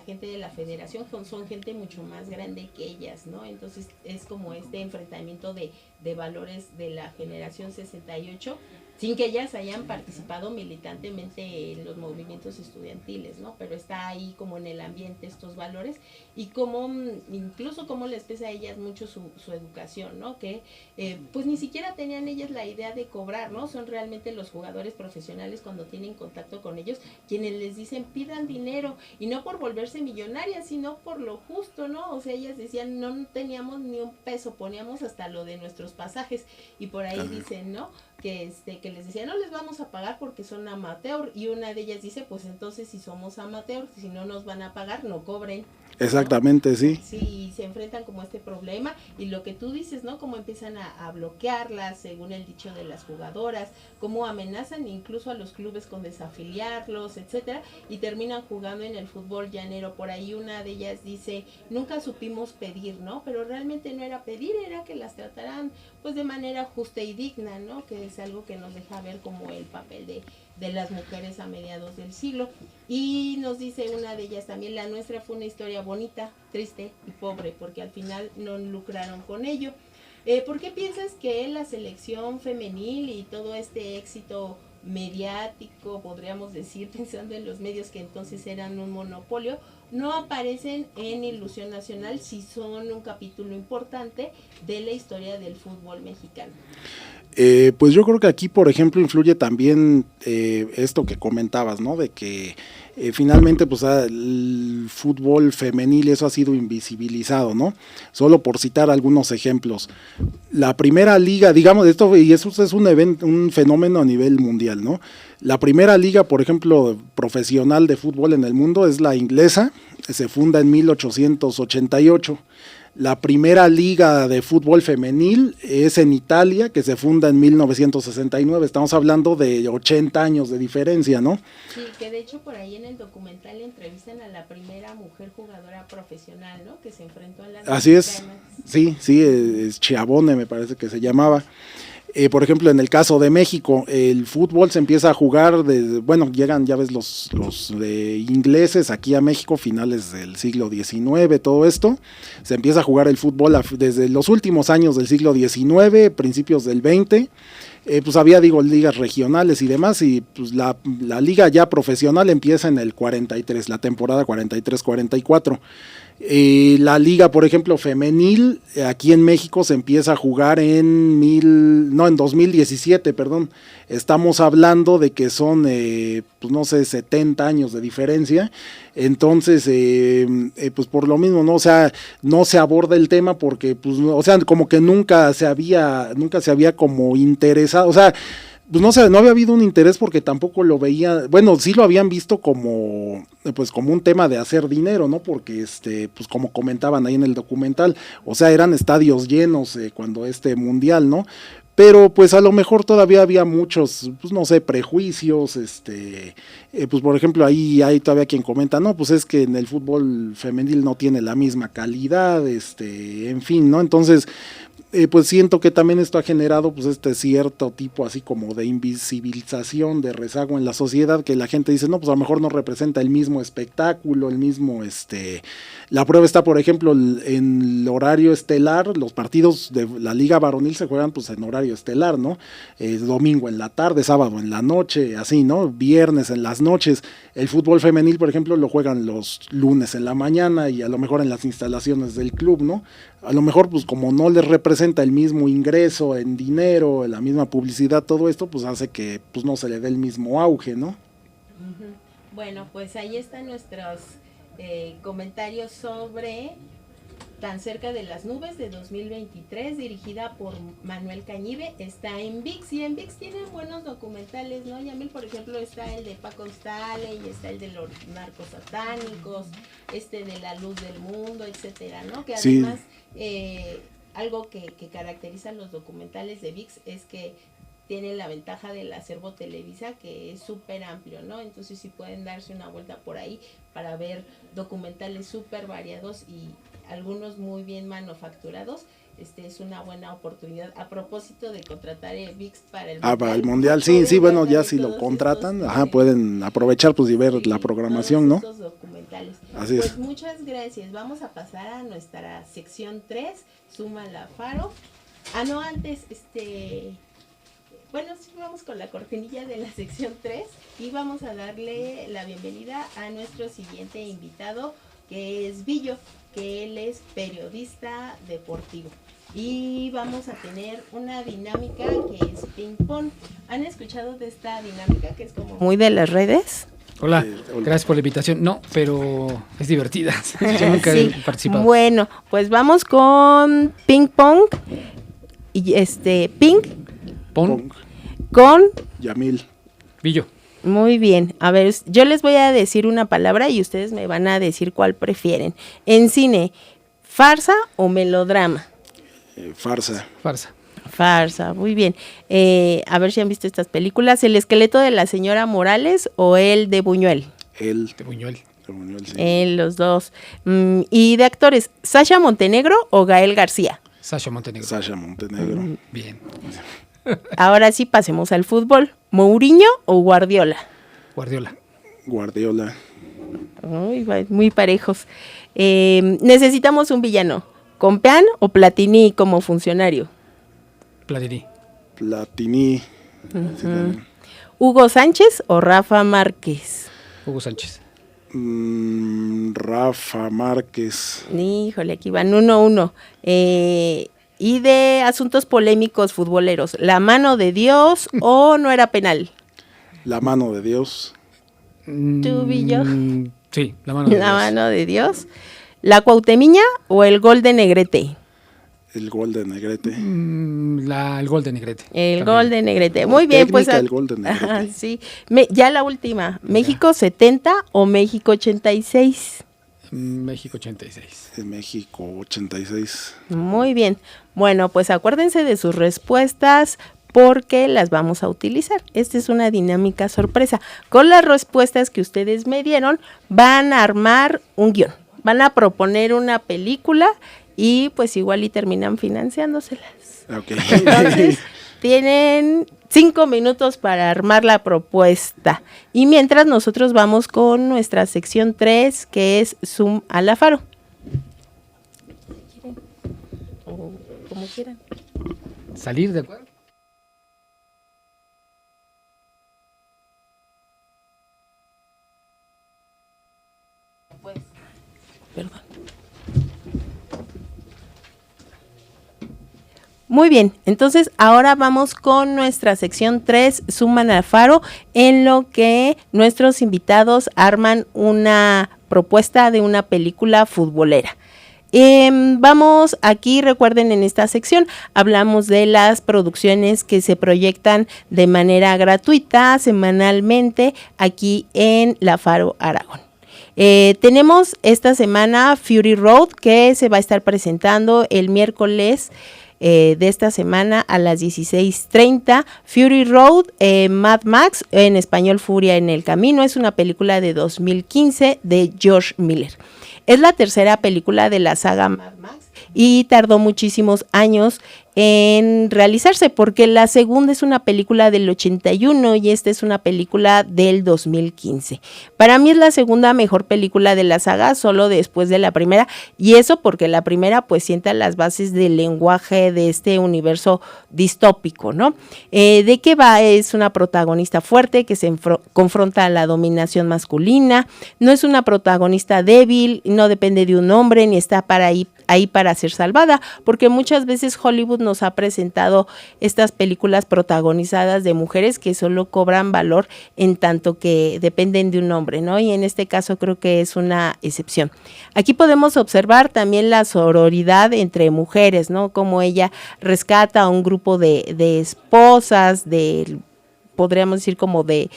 gente de la federación, son gente mucho más grande que ellas, ¿no? Entonces es como este enfrentamiento de valores de la generación 68, sin que ellas hayan participado militantemente en los movimientos estudiantiles, ¿no? Pero está ahí como en el ambiente estos valores y como incluso como les pesa a ellas mucho su educación, ¿no? Que pues ni siquiera tenían ellas la idea de cobrar, ¿no? Son realmente los jugadores profesionales cuando tienen contacto con ellos quienes les dicen pidan dinero y no por volverse millonarias, sino por lo justo, ¿no? O sea, ellas decían no teníamos ni un peso, poníamos hasta lo de nuestros pasajes y por ahí dicen, ¿no? Que les decía no les vamos a pagar porque son amateur y una de ellas dice pues entonces si somos amateur, si no nos van a pagar no cobren. Exactamente, ¿no? Sí. Sí, se enfrentan como a este problema y lo que tú dices, ¿no? Cómo empiezan a bloquearlas según el dicho de las jugadoras, cómo amenazan incluso a los clubes con desafiliarlos, etcétera, y terminan jugando en el fútbol llanero. Por ahí una de ellas dice, nunca supimos pedir, ¿no? Pero realmente no era pedir, era que las trataran pues de manera justa y digna, ¿no? Que es algo que nos deja ver como el papel de las mujeres a mediados del siglo. Y nos dice una de ellas también, la nuestra fue una historia bonita, triste y pobre, porque al final no lucraron con ello. ¿Por qué piensas que la selección femenil y todo este éxito mediático, podríamos decir, pensando en los medios que entonces eran un monopolio, no aparecen en Ilusión Nacional, si son un capítulo importante de la historia del fútbol mexicano. Pues yo creo que aquí, por ejemplo, influye también esto que comentabas, ¿no? De que finalmente pues el fútbol femenil, eso ha sido invisibilizado, ¿no? Solo por citar algunos ejemplos. La primera liga, digamos, esto y eso es un fenómeno a nivel mundial, ¿no? La primera liga, por ejemplo, profesional de fútbol en el mundo es la inglesa, se funda en 1888. La primera liga de fútbol femenil es en Italia, que se funda en 1969. Estamos hablando de 80 años de diferencia, ¿no? Sí, que de hecho por ahí en el documental entrevistan a la primera mujer jugadora profesional, ¿no? Que se enfrentó a las Así mexicanas. es, sí, es Chiavone, me parece que se llamaba. Por ejemplo, en el caso de México, el fútbol se empieza a jugar, bueno, llegan, ya ves, los ingleses aquí a México, finales del siglo XIX, todo esto. Se empieza a jugar el fútbol desde los últimos años del siglo XIX, principios del XX. Pues había, ligas regionales y demás, y pues la liga ya profesional empieza en el 43, la temporada 43-44. La liga, por ejemplo, femenil, aquí en México se empieza a jugar en 2017, perdón. Estamos hablando de que son, pues no sé, 70 años de diferencia. Entonces, pues por lo mismo, ¿no? O sea, no se aborda el tema porque, pues, o sea, como que nunca se había como interesado, o sea, pues no sé, no había habido un interés porque tampoco lo veía, bueno, sí lo habían visto como, pues como un tema de hacer dinero, ¿no? Porque pues como comentaban ahí en el documental, o sea, eran estadios llenos cuando mundial, ¿no? Pero pues a lo mejor todavía había muchos, pues no sé, prejuicios, pues por ejemplo ahí hay todavía quien comenta, no, pues es que en el fútbol femenil no tiene la misma calidad, en fin, ¿no? Entonces, pues siento que también esto ha generado pues cierto tipo así como de invisibilización, de rezago en la sociedad, que la gente dice, no, pues a lo mejor no representa el mismo espectáculo, el mismo, la prueba está, por ejemplo, en el horario estelar, los partidos de la liga varonil se juegan pues en horario estelar, ¿no? Domingo en la tarde, sábado en la noche, así, ¿no? Viernes en las noches. El fútbol femenil, por ejemplo, lo juegan los lunes en la mañana y a lo mejor en las instalaciones del club, ¿no? A lo mejor, pues como no les representa el mismo ingreso en dinero, la misma publicidad, todo esto, pues hace que pues no se le dé el mismo auge, ¿no? Uh-huh. Bueno, pues ahí están nuestros comentarios sobre Tan cerca de las nubes de 2023, dirigida por Manuel Cañive. Está en ViX y en ViX tienen buenos documentales, ¿no? Yamil, por ejemplo, está el de Paco Stanley, está el de los narcos satánicos, de La Luz del Mundo, etcétera, ¿no? Que además algo que caracteriza los documentales de ViX es que tienen la ventaja del acervo Televisa, que es súper amplio, ¿no? Entonces sí pueden darse una vuelta por ahí para ver documentales súper variados y algunos muy bien manufacturados. Es una buena oportunidad a propósito de contratar ViX para el Mundial. Para el Mundial, sí, bueno, ya si lo contratan, pueden aprovechar pues y ver la programación, ¿no? Documentales. Así pues es. Muchas gracias. Vamos a pasar a nuestra sección 3, Súmala Faro. No, antes, bueno, sí, vamos con la cortinilla de la sección 3 y vamos a darle la bienvenida a nuestro siguiente invitado, que es Billo, que él es periodista deportivo. Y vamos a tener una dinámica que es ping pong. ¿Han escuchado de esta dinámica que es como muy de las redes? Hola, gracias por la invitación. No, pero es divertida. Yo nunca he participado. Bueno, pues vamos con ping pong y ping pong con Yamil. Billo. Muy bien, a ver, yo les voy a decir una palabra y ustedes me van a decir cuál prefieren. En cine, ¿farsa o melodrama? Farsa. Farsa, muy bien. A ver si han visto estas películas. ¿El esqueleto de la señora Morales o el de Buñuel? El de Buñuel. Sí. Los dos. Y de actores, ¿Sasha Montenegro o Gael García? Sasha Montenegro. Bien. Ahora sí, pasemos al fútbol. ¿Mourinho o Guardiola? Guardiola. Muy parejos. Necesitamos un villano. ¿Compeán o Platini como funcionario? Platini. Uh-huh. ¿Hugo Sánchez o Rafa Márquez? Hugo Sánchez. Rafa Márquez. Híjole, aquí van 1-1. Y de asuntos polémicos futboleros, ¿la mano de Dios o no era penal? La mano de Dios. ¿Tú, Billo? Sí, la mano de La Dios. mano de Dios. ¿La Cuauhtemiña o el gol de Negrete? El gol de Negrete. El gol de Negrete. El También. gol de Negrete. Por Muy bien, pues. técnica, el gol de Negrete. Ajá, sí. Ya la última. ¿México 70 o México 86? México 86. De México 86. Muy bien. Bueno, pues acuérdense de sus respuestas porque las vamos a utilizar. Esta es una dinámica sorpresa. Con las respuestas que ustedes me dieron, van a armar un guión. Van a proponer una película y pues igual y terminan financiándoselas. Ok. Entonces, tienen 5 minutos para armar la propuesta. Y mientras nosotros vamos con nuestra sección 3, que es Zoom a la Faro. O como quieran. ¿Salir de acuerdo? Perdón. Muy bien, entonces ahora vamos con nuestra sección 3, Suman al Faro, en lo que nuestros invitados arman una propuesta de una película futbolera. Vamos aquí, recuerden, en esta sección hablamos de las producciones que se proyectan de manera gratuita semanalmente aquí en La Faro Aragón. Tenemos esta semana Fury Road, que se va a estar presentando el miércoles de esta semana a las 16:30. Fury Road, Mad Max, en español Furia en el Camino, es una película de 2015 de George Miller. Es la tercera película de la saga Mad Max y tardó muchísimos años en realizarse porque la segunda es una película del 81 y esta es una película del 2015. Para mí es la segunda mejor película de la saga, solo después de la primera, y eso porque la primera pues sienta las bases del lenguaje de este universo distópico, ¿no? ¿De qué va? Es una protagonista fuerte que se confronta a la dominación masculina, no es una protagonista débil, no depende de un hombre ni está ahí para ser salvada, porque muchas veces Hollywood nos ha presentado estas películas protagonizadas de mujeres que solo cobran valor en tanto que dependen de un hombre, ¿no? Y en este caso creo que es una excepción. Aquí podemos observar también la sororidad entre mujeres, ¿no? Como ella rescata a un grupo de esposas, podríamos decir como de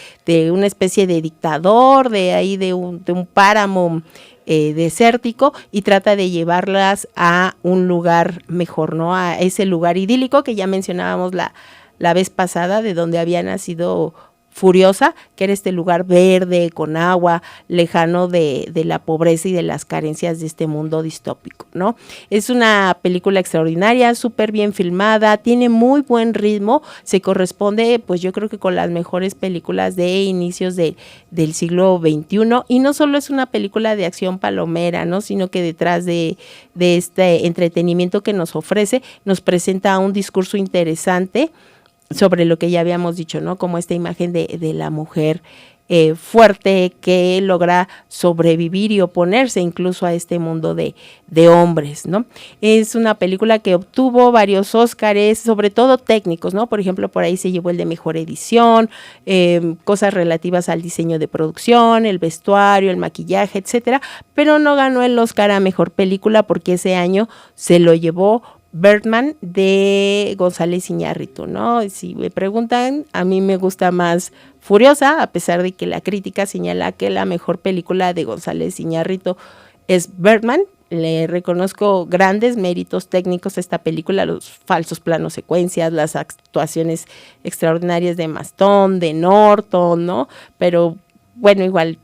una especie de dictador, de un páramo desértico, y trata de llevarlas a un lugar mejor, ¿no? A ese lugar idílico que ya mencionábamos la vez pasada, de donde había nacido Furiosa, que era este lugar verde, con agua, lejano de la pobreza y de las carencias de este mundo distópico, ¿no? Es una película extraordinaria, súper bien filmada, tiene muy buen ritmo, se corresponde, pues yo creo que con las mejores películas de inicios del siglo XXI, y no solo es una película de acción palomera, ¿no? Sino que detrás de este entretenimiento que nos ofrece, nos presenta un discurso interesante sobre lo que ya habíamos dicho, ¿no? Como esta imagen de la mujer fuerte que logra sobrevivir y oponerse incluso a este mundo de hombres, ¿no? Es una película que obtuvo varios Óscares, sobre todo técnicos, ¿no? Por ejemplo, por ahí se llevó el de mejor edición, cosas relativas al diseño de producción, el vestuario, el maquillaje, etcétera, pero no ganó el Óscar a mejor película porque ese año se lo llevó Birdman de González Iñárritu, ¿no? Si me preguntan, a mí me gusta más Furiosa, a pesar de que la crítica señala que la mejor película de González Iñárritu es Birdman. Le reconozco grandes méritos técnicos a esta película, los falsos planos secuencias, las actuaciones extraordinarias de Maston, de Norton, ¿no? Pero bueno, igual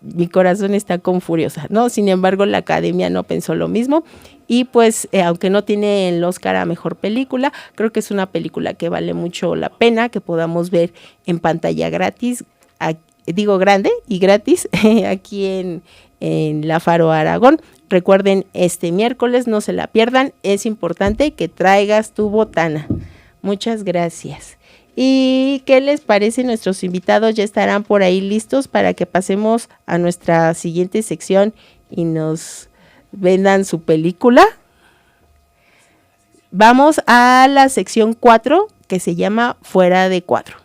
mi corazón está con Furiosa, ¿no? Sin embargo, la Academia no pensó lo mismo y pues aunque no tiene el Oscar a mejor película, creo que es una película que vale mucho la pena que podamos ver en pantalla gratis, grande y gratis aquí en La Faro Aragón. Recuerden, este miércoles no se la pierdan, es importante que traigas tu botana. Muchas gracias. ¿Y qué les parece? Nuestros invitados ya estarán por ahí listos para que pasemos a nuestra siguiente sección y nos vendan su película. Vamos a la sección 4, que se llama Fuera de Cuadro.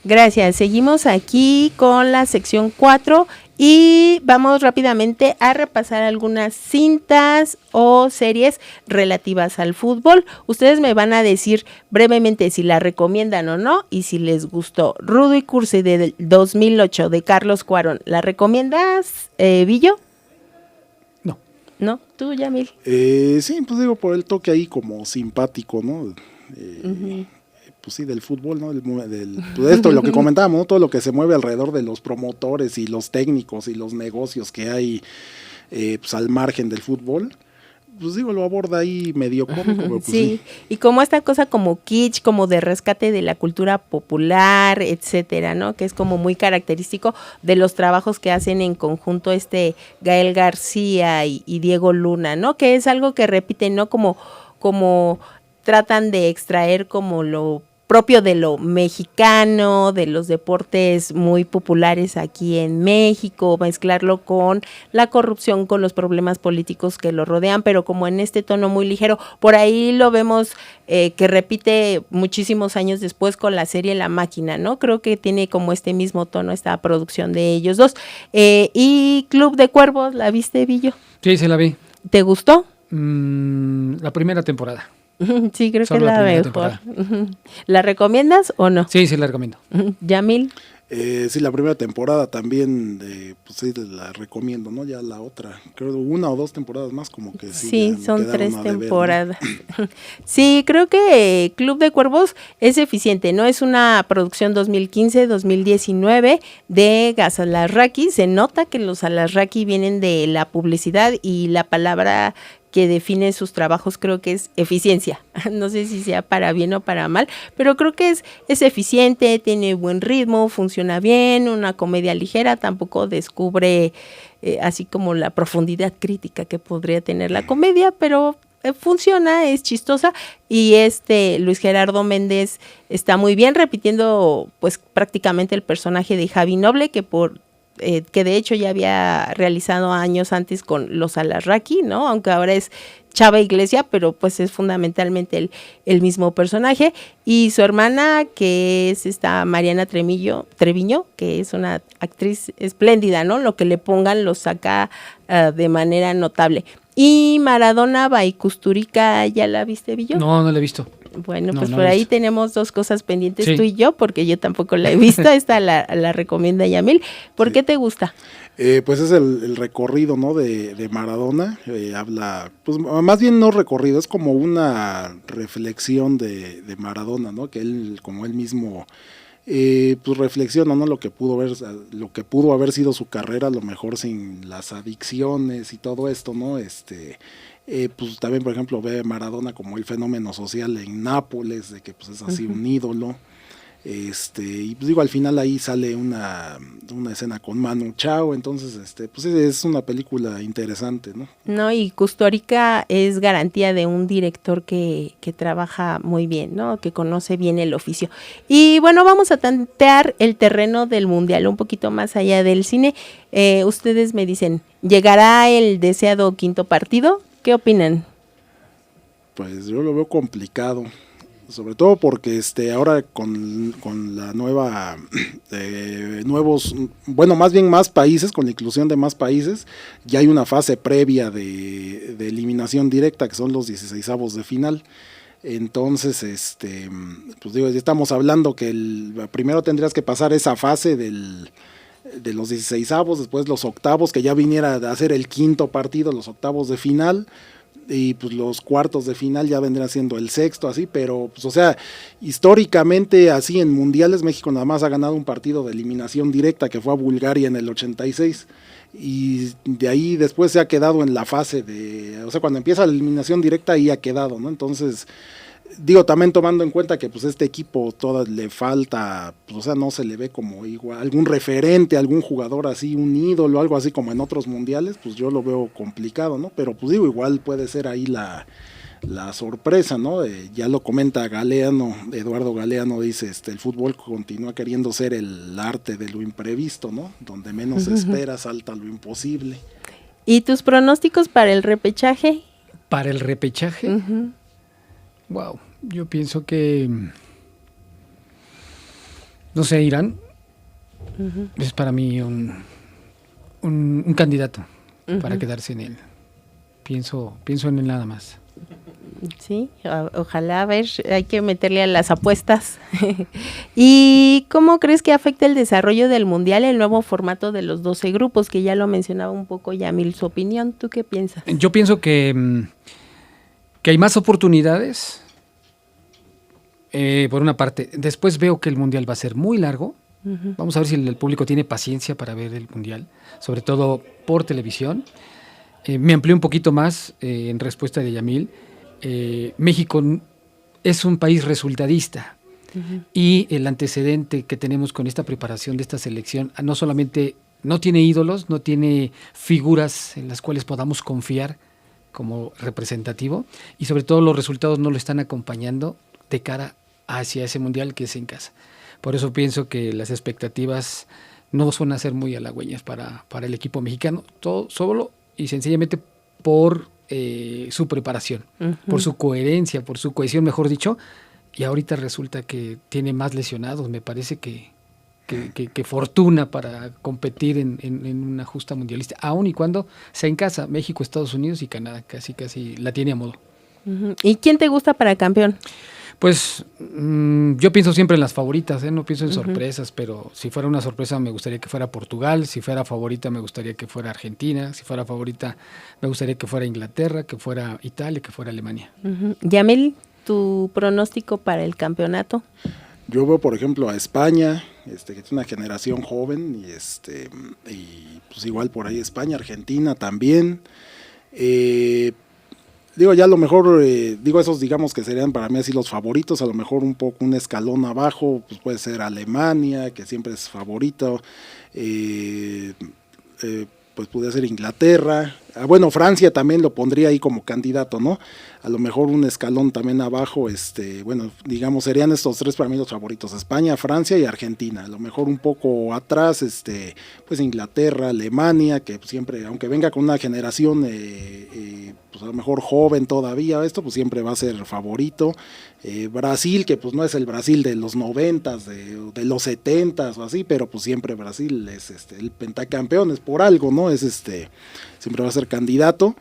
Gracias, seguimos aquí con la sección 4 y vamos rápidamente a repasar algunas cintas o series relativas al fútbol. Ustedes me van a decir brevemente si la recomiendan o no y si les gustó. Rudo y Cursi del 2008 de Carlos Cuarón, ¿la recomiendas, Villo? No. ¿No? ¿Tú, Yamil? Sí, pues digo, por el toque ahí como simpático, ¿no? Pues sí, del fútbol, ¿no? Pues esto, lo que comentábamos, ¿no? Todo lo que se mueve alrededor de los promotores y los técnicos y los negocios que hay pues al margen del fútbol, pues digo, lo aborda ahí medio cómico, pero pues sí, y como esta cosa como kitsch, como de rescate de la cultura popular, etcétera, ¿no? Que es como muy característico de los trabajos que hacen en conjunto Gael García y Diego Luna, ¿no? Que es algo que repiten, ¿no? Como tratan de extraer como lo propio de lo mexicano, de los deportes muy populares aquí en México, mezclarlo con la corrupción, con los problemas políticos que lo rodean, pero como en este tono muy ligero. Por ahí lo vemos que repite muchísimos años después con la serie La Máquina, ¿no? Creo que tiene como este mismo tono esta producción de ellos dos. Y Club de Cuervos, ¿la viste, Villo? Sí, se la vi. ¿Te gustó? La primera temporada. Sí, creo Solo que es la mejor. temporada. ¿La recomiendas o no? Sí, la recomiendo. ¿Yamil? Sí, la primera temporada también, pues sí, la recomiendo, ¿no? Ya la otra, creo 1 o 2 temporadas más, como que sí. Sí, me son quedaron 3 a deber, temporadas. ¿no? Sí, creo que Club de Cuervos es eficiente, ¿no? Es una producción 2015-2019 de Gas Alarraqui. Se nota que los Alarraqui vienen de la publicidad y la palabra que define sus trabajos creo que es eficiencia. No sé si sea para bien o para mal, pero creo que es eficiente, tiene buen ritmo, funciona bien, una comedia ligera, tampoco descubre así como la profundidad crítica que podría tener la comedia, pero funciona, es chistosa y Luis Gerardo Méndez está muy bien repitiendo pues prácticamente el personaje de Javi Noble que de hecho ya había realizado años antes con los Alarraqui, ¿no? Aunque ahora es Chava Iglesia, pero pues es fundamentalmente el mismo personaje. Y su hermana, que es esta Mariana Treviño, que es una actriz espléndida, ¿no? Lo que le pongan lo saca de manera notable. Y Maradona by Kusturica, ¿ya la viste, Villo? No la he visto. Bueno, pues no por la he ahí visto. tenemos 2 cosas pendientes, Sí. tú y yo, porque yo tampoco la he visto. Esta la recomienda Yamil. ¿Por qué te gusta? Pues es el recorrido, ¿no? de Maradona, habla, pues más bien no recorrido, es como una reflexión de Maradona, ¿no? Que él, como él mismo, pues reflexiona, ¿no? Lo que pudo haber sido su carrera, a lo mejor sin las adicciones y todo esto, ¿no? Pues también, por ejemplo, ve a Maradona como el fenómeno social en Nápoles, de que pues es así un ídolo. Y pues digo, al final ahí sale una escena con Manu Chao, entonces pues es una película interesante, ¿no? No, y Kusturica es garantía de un director que trabaja muy bien, ¿no? Que conoce bien el oficio. Y bueno, vamos a tantear el terreno del mundial, un poquito más allá del cine. Ustedes me dicen, ¿llegará el deseado 5º partido? ¿Qué opinan? Pues yo lo veo complicado, sobre todo porque ahora con la nueva más bien más países, con la inclusión de más países, ya hay una fase previa de eliminación directa, que son los 16avos de final. Entonces, pues digo, ya estamos hablando que primero tendrías que pasar esa fase de los 16avos, después los octavos, que ya viniera a hacer el 5º partido, los octavos de final, y pues los cuartos de final ya vendrán siendo el 6º, así, pero pues o sea, históricamente así en mundiales México nada más ha ganado un partido de eliminación directa, que fue a Bulgaria en el 86. y de ahí después se ha quedado en la fase o sea, cuando empieza la eliminación directa ahí ha quedado, ¿no? Entonces, digo, también tomando en cuenta que pues este equipo le falta, pues, o sea, no se le ve como igual, algún referente, algún jugador así, un ídolo, algo así como en otros mundiales, pues yo lo veo complicado, ¿no? Pero pues digo, igual puede ser ahí la sorpresa, ¿no? Ya lo comenta Galeano, Eduardo Galeano dice, el fútbol continúa queriendo ser el arte de lo imprevisto, ¿no? Donde menos se espera, salta lo imposible. ¿Y tus pronósticos para el repechaje? Para el repechaje, wow, yo pienso que, no sé, Irán es para mí un candidato para quedarse en él. Pienso en él nada más. Sí, ojalá, a ver, hay que meterle a las apuestas. ¿Y cómo crees que afecta el desarrollo del Mundial el nuevo formato de los 12 grupos, que ya lo mencionaba un poco Yamil, su opinión? ¿Tú qué piensas? Yo pienso que hay más oportunidades, por una parte. Después veo que el Mundial va a ser muy largo. Vamos a ver si el público tiene paciencia para ver el Mundial, sobre todo por televisión. Me amplió un poquito más en respuesta de Yamil. México es un país resultadista y el antecedente que tenemos con esta preparación de esta selección no solamente no tiene ídolos, no tiene figuras en las cuales podamos confiar como representativo, y sobre todo los resultados no lo están acompañando de cara hacia ese mundial que es en casa. Por eso pienso que las expectativas no van a ser muy halagüeñas para el equipo mexicano, todo solo y sencillamente por su preparación, por su coherencia, por su cohesión, mejor dicho, y ahorita resulta que tiene más lesionados. Me parece que fortuna para competir en una justa mundialista, aun y cuando sea en casa. México, Estados Unidos y Canadá casi la tiene a modo. ¿Y quién te gusta para campeón? Pues yo pienso siempre en las favoritas, no pienso en sorpresas, pero si fuera una sorpresa me gustaría que fuera Portugal, si fuera favorita me gustaría que fuera Argentina, si fuera favorita me gustaría que fuera Inglaterra, que fuera Italia, que fuera Alemania. Yamil, ¿tu pronóstico para el campeonato? Yo veo, por ejemplo, a España, que es una generación joven, y pues igual por ahí España, Argentina también. Digo, ya a lo mejor, esos digamos que serían para mí así los favoritos, a lo mejor un poco un escalón abajo, pues puede ser Alemania, que siempre es favorito, pues podría ser Inglaterra, bueno, Francia también lo pondría ahí como candidato, ¿no? A lo mejor un escalón también abajo, bueno, digamos serían estos tres para mí los favoritos, España, Francia y Argentina. A lo mejor un poco atrás, pues Inglaterra, Alemania, que siempre, aunque venga con una generación, pues a lo mejor joven todavía, pues siempre va a ser favorito. Brasil, que pues no es el Brasil de los 90s, de los 70s o así, pero pues siempre Brasil es el pentacampeón, es por algo, ¿no? Siempre va a ser candidato.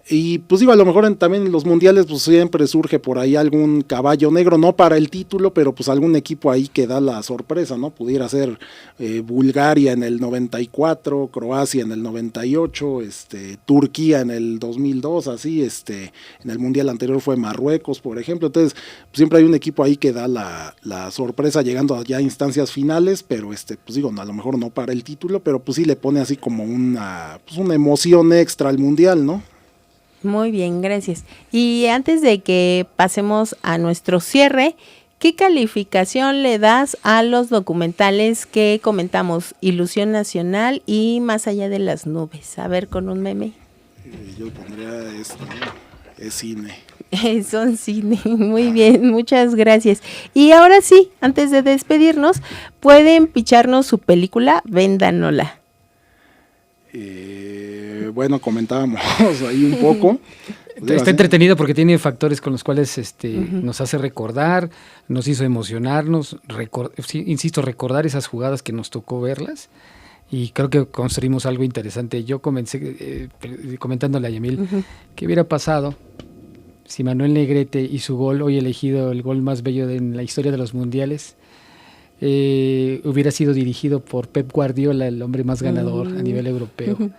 Y pues digo, a lo mejor también en los mundiales pues siempre surge por ahí algún caballo negro, no para el título, pero pues algún equipo ahí que da la sorpresa, ¿no? Pudiera ser Bulgaria en el 94, Croacia en el 98, Turquía en el 2002, así, en el mundial anterior fue Marruecos, por ejemplo. Entonces pues siempre hay un equipo ahí que da la sorpresa llegando ya a instancias finales, pero pues digo, a lo mejor no para el título, pero pues sí le pone así como una emoción extra al mundial, ¿no? Muy bien, gracias. Y antes de que pasemos a nuestro cierre, ¿qué calificación le das a los documentales que comentamos? Ilusión Nacional y Más allá de las nubes. A ver, con un meme. Yo pondría es cine. Son cine, muy bien, muchas gracias. Y ahora sí, antes de despedirnos, pueden picharnos su película Véndanola. Bueno, comentábamos ahí un poco. Está entretenido porque tiene factores con los cuales nos hace recordar, nos hizo emocionarnos, recordar esas jugadas que nos tocó verlas, y creo que construimos algo interesante. Yo comencé comentándole a Yamil qué hubiera pasado si Manuel Negrete y su gol, hoy elegido el gol más bello en la historia de los mundiales, hubiera sido dirigido por Pep Guardiola, el hombre más ganador a nivel europeo.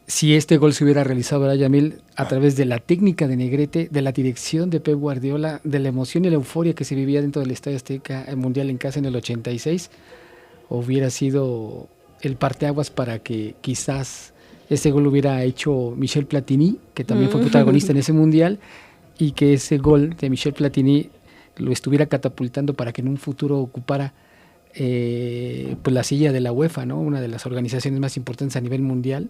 Si este gol se hubiera realizado, Yamil, a través de la técnica de Negrete, de la dirección de Pep Guardiola, de la emoción y la euforia que se vivía dentro del Estadio Azteca, el Mundial en casa en el 86, hubiera sido el parteaguas para que quizás ese gol lo hubiera hecho Michel Platini, que también fue protagonista en ese mundial, y que ese gol de Michel Platini lo estuviera catapultando para que en un futuro ocupara pues la silla de la UEFA, ¿no? Una de las organizaciones más importantes a nivel mundial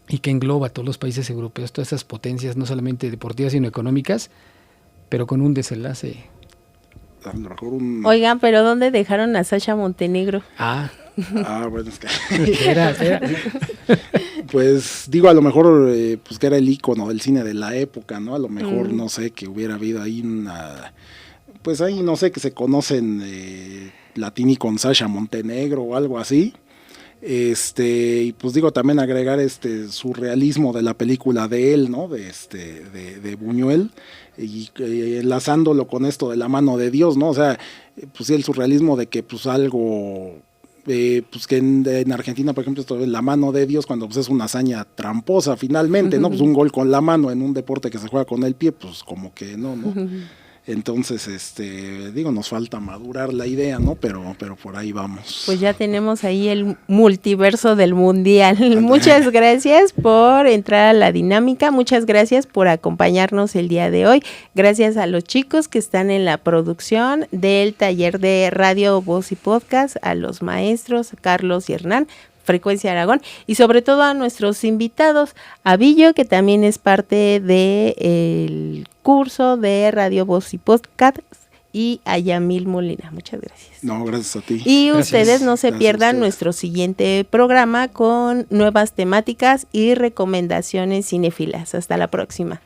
y que engloba a todos los países europeos, todas esas potencias, no solamente deportivas sino económicas, pero con un desenlace. A lo mejor Oigan, pero ¿dónde dejaron a Sasha Montenegro? Bueno, es que Era. pues digo, a lo mejor pues que era el ícono del cine de la época, ¿no? A lo mejor no sé, que hubiera habido ahí pues ahí no sé, que se conocen Platini con Sasha Montenegro o algo así. Y pues digo, también agregar surrealismo de la película de él, ¿no? De Buñuel, y enlazándolo con esto de la mano de Dios, ¿no? O sea, pues sí, el surrealismo de que pues algo, pues que en Argentina, por ejemplo, esto de la mano de Dios, cuando pues es una hazaña tramposa finalmente, ¿no? Pues un gol con la mano en un deporte que se juega con el pie, pues como que no. Entonces, digo, nos falta madurar la idea, ¿no? Pero por ahí vamos. Pues ya tenemos ahí el multiverso del mundial. Muchas gracias por entrar a la dinámica, muchas gracias por acompañarnos el día de hoy. Gracias a los chicos que están en la producción del taller de radio, voz y podcast, a los maestros Carlos y Hernán, Frecuencia Aragón, y sobre todo a nuestros invitados, a Villo, que también es parte del curso de Radio Voz y Podcast, y a Yamil Molina. Muchas gracias. No, gracias a ti. Y Gracias. ustedes no se pierdan nuestro siguiente programa con nuevas temáticas y recomendaciones cinéfilas. Hasta la próxima.